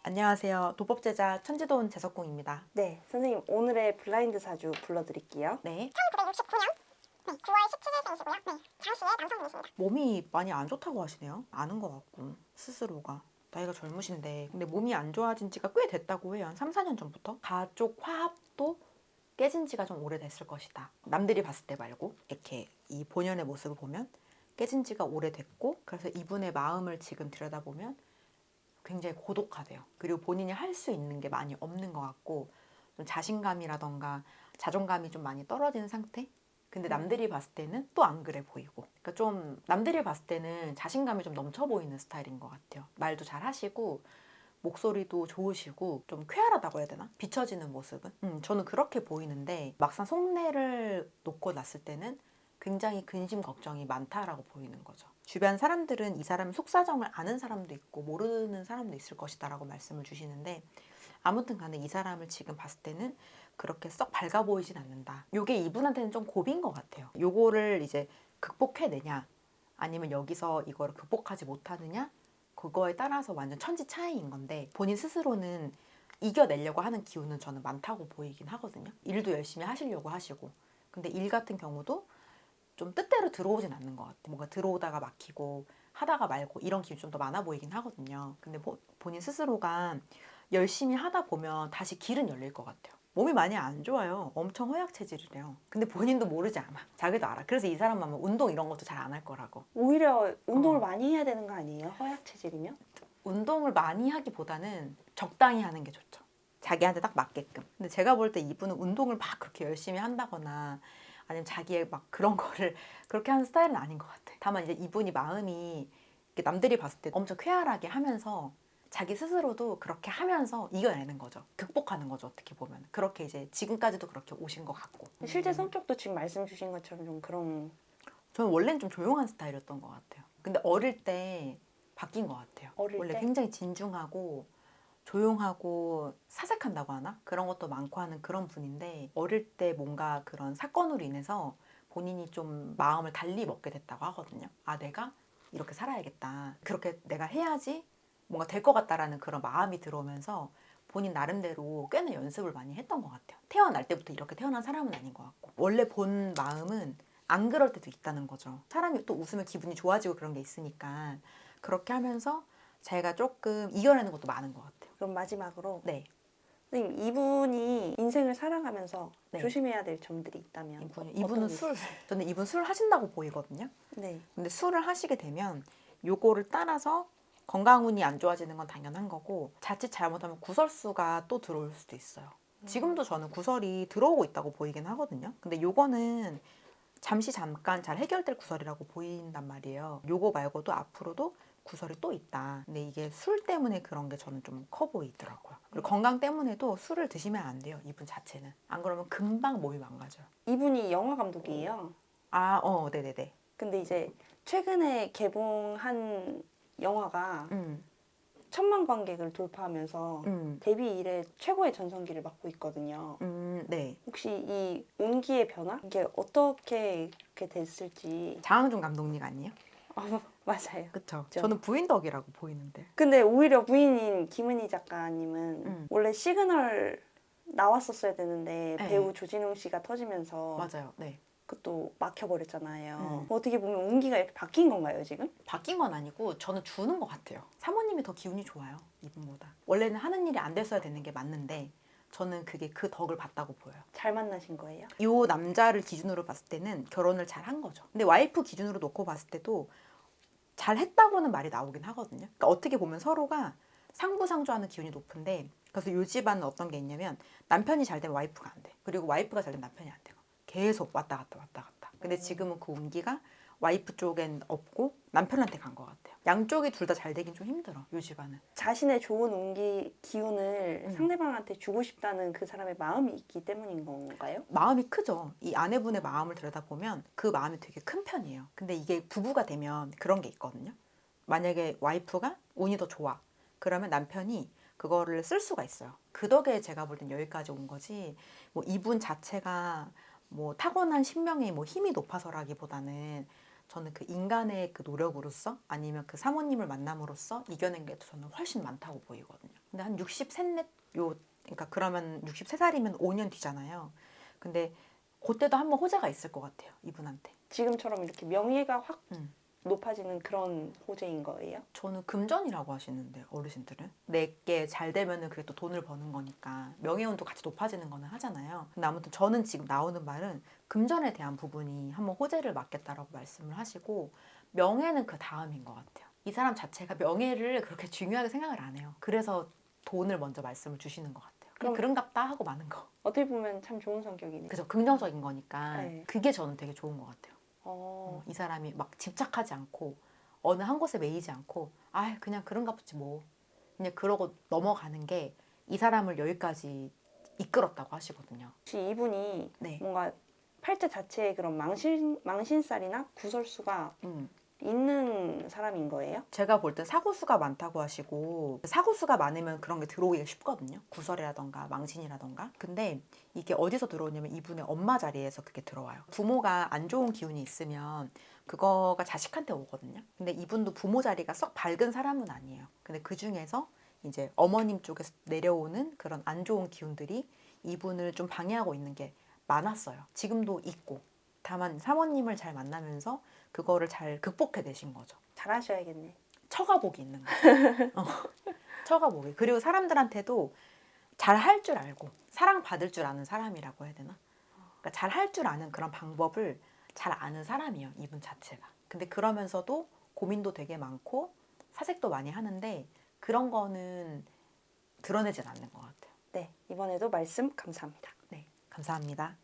안녕하세요. 도법제자 천지도원 재석공입니다. 네, 선생님 오늘의 블라인드 사주 불러드릴게요. 네. 1969년 9월 17일생이시고요. 서울시의 남성분이십니다. 몸이 많이 안 좋다고 하시네요. 아는 것 같고 스스로가. 나이가 젊으신데 근데 몸이 안 좋아진 지가 꽤 됐다고 해요. 한 3, 4년 전부터. 가족 화합도 깨진 지가 좀 오래됐을 것이다. 남들이 봤을 때 말고 이렇게 이 본연의 모습을 보면 깨진 지가 오래됐고, 그래서 이분의 마음을 지금 들여다보면 굉장히 고독하대요. 그리고 본인이 할 수 있는 게 많이 없는 것 같고, 좀 자신감이라던가 자존감이 좀 많이 떨어지는 상태? 근데 남들이 봤을 때는 또 안 그래 보이고, 그러니까 좀 남들이 봤을 때는 자신감이 좀 넘쳐 보이는 스타일인 것 같아요. 말도 잘 하시고 목소리도 좋으시고 좀 쾌활하다고 해야 되나? 비춰지는 모습은 저는 그렇게 보이는데, 막상 속내를 놓고 났을 때는 굉장히 근심 걱정이 많다라고 보이는 거죠. 주변 사람들은 이 사람의 속사정을 아는 사람도 있고 모르는 사람도 있을 것이다 라고 말씀을 주시는데, 아무튼 간에 이 사람을 지금 봤을 때는 그렇게 썩 밝아 보이진 않는다. 요게 이분한테는 좀 고비인 것 같아요. 요거를 이제 극복해내냐 아니면 여기서 이거를 극복하지 못하느냐, 그거에 따라서 완전 천지 차이인 건데, 본인 스스로는 이겨내려고 하는 기운은 저는 많다고 보이긴 하거든요. 일도 열심히 하시려고 하시고, 근데 일 같은 경우도 좀 뜻대로 들어오진 않는 것 같아요. 뭔가 들어오다가 막히고 하다가 말고 이런 기운이 좀 더 많아 보이긴 하거든요. 근데 본인 스스로가 열심히 하다 보면 다시 길은 열릴 것 같아요. 몸이 많이 안 좋아요. 엄청 허약 체질이래요. 근데 본인도 모르지 않아. 자기도 알아. 그래서 이 사람 하면 운동 이런 것도 잘 안 할 거라고. 오히려 운동을 많이 해야 되는 거 아니에요? 허약 체질이면? 운동을 많이 하기보다는 적당히 하는 게 좋죠. 자기한테 딱 맞게끔. 근데 제가 볼 때 이분은 운동을 막 그렇게 열심히 한다거나 아니면 자기의 막 그런 거를 그렇게 하는 스타일은 아닌 것 같아. 다만 이제 이분이 마음이 남들이 봤을 때 엄청 쾌활하게 하면서 자기 스스로도 그렇게 하면서 이겨내는 거죠. 극복하는 거죠. 어떻게 보면. 그렇게 이제 지금까지도 그렇게 오신 것 같고. 실제 성격도 지금 말씀 주신 것처럼 좀 그런. 저는 원래는 좀 조용한 스타일이었던 것 같아요. 근데 어릴 때 바뀐 것 같아요. 어릴 원래 때? 굉장히 진중하고 조용하고 사색한다고 하나? 그런 것도 많고 하는 그런 분인데, 어릴 때 뭔가 그런 사건으로 인해서 본인이 좀 마음을 달리 먹게 됐다고 하거든요. 아, 내가 이렇게 살아야겠다. 그렇게 내가 해야지 뭔가 될 것 같다라는 그런 마음이 들어오면서 본인 나름대로 꽤나 연습을 많이 했던 것 같아요. 태어날 때부터 이렇게 태어난 사람은 아닌 것 같고, 원래 본 마음은 안 그럴 때도 있다는 거죠. 사람이 또 웃으면 기분이 좋아지고 그런 게 있으니까 그렇게 하면서 자기가 조금 이겨내는 것도 많은 것 같아요. 그럼 마지막으로 네. 선생님 이분이 인생을 살아가면서 네. 조심해야 될 점들이 있다면 이분은 저는 이분 술 하신다고 보이거든요. 네. 근데 술을 하시게 되면 요거를 따라서 건강운이 안 좋아지는 건 당연한 거고, 자칫 잘못하면 구설수가 또 들어올 수도 있어요. 지금도 저는 구설이 들어오고 있다고 보이긴 하거든요. 근데 요거는 잠깐 잘 해결될 구설이라고 보인단 말이에요. 요거 말고도 앞으로도 구설이 또 있다. 근데 이게 술 때문에 그런 게 저는 좀 커 보이더라고요. 그리고 건강 때문에도 술을 드시면 안 돼요. 이분 자체는. 안 그러면 금방 몸이 망가져요. 이분이 영화 감독이에요. 아, 네네네. 근데 이제 최근에 개봉한 영화가 음, 1,000만 관객을 돌파하면서 음, 데뷔 이래 최고의 전성기를 맞고 있거든요. 네. 혹시 이 운기의 변화? 이게 어떻게 이렇게 됐을지. 장항준 감독님 아니에요? 맞아요. 그쵸. 그쵸. 저는 부인 덕이라고 보이는데. 근데 오히려 부인인 김은희 작가님은 원래 시그널 나왔었어야 되는데 네. 배우 조진웅 씨가 터지면서 맞아요. 네. 그것도 막혀버렸잖아요. 어떻게 보면 운기가 이렇게 바뀐 건가요, 지금? 바뀐 건 아니고 저는 주는 것 같아요. 사모님이 더 기운이 좋아요. 이분보다. 원래는 하는 일이 안 됐어야 되는 게 맞는데 저는 그게 그 덕을 봤다고 보여요. 잘 만나신 거예요? 이 남자를 기준으로 봤을 때는 결혼을 잘 한 거죠. 근데 와이프 기준으로 놓고 봤을 때도 잘 했다고는 말이 나오긴 하거든요. 그러니까 어떻게 보면 서로가 상부상조하는 기운이 높은데, 그래서 요 집안은 어떤 게 있냐면 남편이 잘 되면 와이프가 안 돼. 그리고 와이프가 잘 되면 남편이 안 되고. 계속 왔다 갔다 왔다 갔다. 근데 지금은 그 운기가 와이프 쪽엔 없고 남편한테 간 것 같아요. 양쪽이 둘 다 잘 되긴 좀 힘들어, 요 집안은. 자신의 좋은 운기, 기운을 상대방한테 주고 싶다는 그 사람의 마음이 있기 때문인 건가요? 마음이 크죠. 이 아내분의 마음을 들여다보면 그 마음이 되게 큰 편이에요. 근데 이게 부부가 되면 그런 게 있거든요. 만약에 와이프가 운이 더 좋아, 그러면 남편이 그거를 쓸 수가 있어요. 그 덕에 제가 볼 땐 여기까지 온 거지, 뭐 이분 자체가 뭐 타고난 신명의 뭐 힘이 높아서라기보다는 저는 그 인간의 그 노력으로서 아니면 그 사모님을 만남으로써 이겨낸 게 저는 훨씬 많다고 보이거든요. 근데 한 63, 그러니까 그러면 63살이면 5년 뒤잖아요. 근데 그때도 한번 호재가 있을 것 같아요, 이분한테. 지금처럼 이렇게 명예가 확 음. 높아지는 그런 호재인 거예요? 저는 금전이라고 하시는데 어르신들은 내게 잘 되면은 그게 또 돈을 버는 거니까 명예운도 같이 높아지는 거는 하잖아요. 근데 아무튼 저는 지금 나오는 말은 금전에 대한 부분이 한번 호재를 맞겠다라고 말씀을 하시고 명예는 그 다음인 것 같아요. 이 사람 자체가 명예를 그렇게 중요하게 생각을 안 해요. 그래서 돈을 먼저 말씀을 주시는 것 같아요. 그럼- 그런갑다 하고 마는 거. 어떻게 보면 참 좋은 성격이네요. 그죠, 긍정적인 거니까 네. 그게 저는 되게 좋은 것 같아요. 이 사람이 막 집착하지 않고 어느 한 곳에 매이지 않고 아 그냥 그런가 보지 뭐 그냥 그러고 넘어가는 게 이 사람을 여기까지 이끌었다고 하시거든요. 혹시 이분이 네. 뭔가 팔자 자체에 그런 망신살이나 구설수가 음. 있는 사람인 거예요? 제가 볼 땐 사고수가 많다고 하시고 사고수가 많으면 그런 게 들어오기가 쉽거든요. 구설이라던가 망신이라던가. 근데 이게 어디서 들어오냐면 이분의 엄마 자리에서 그게 들어와요. 부모가 안 좋은 기운이 있으면 그거가 자식한테 오거든요. 근데 이분도 부모 자리가 썩 밝은 사람은 아니에요. 근데 그 중에서 이제 어머님 쪽에서 내려오는 그런 안 좋은 기운들이 이분을 좀 방해하고 있는 게 많았어요. 지금도 있고. 다만 사모님을 잘 만나면서 그거를 잘 극복해내신 거죠. 잘하셔야겠네. 처가복이 있는 거예요. 처가복이. 그리고 사람들한테도 잘 할 줄 알고 사랑받을 줄 아는 사람이라고 해야 되나? 그러니까 잘 할 줄 아는 그런 방법을 잘 아는 사람이에요. 이분 자체가. 근데 그러면서도 고민도 되게 많고 사색도 많이 하는데 그런 거는 드러내진 않는 것 같아요. 네, 이번에도 말씀 감사합니다. 네, 감사합니다.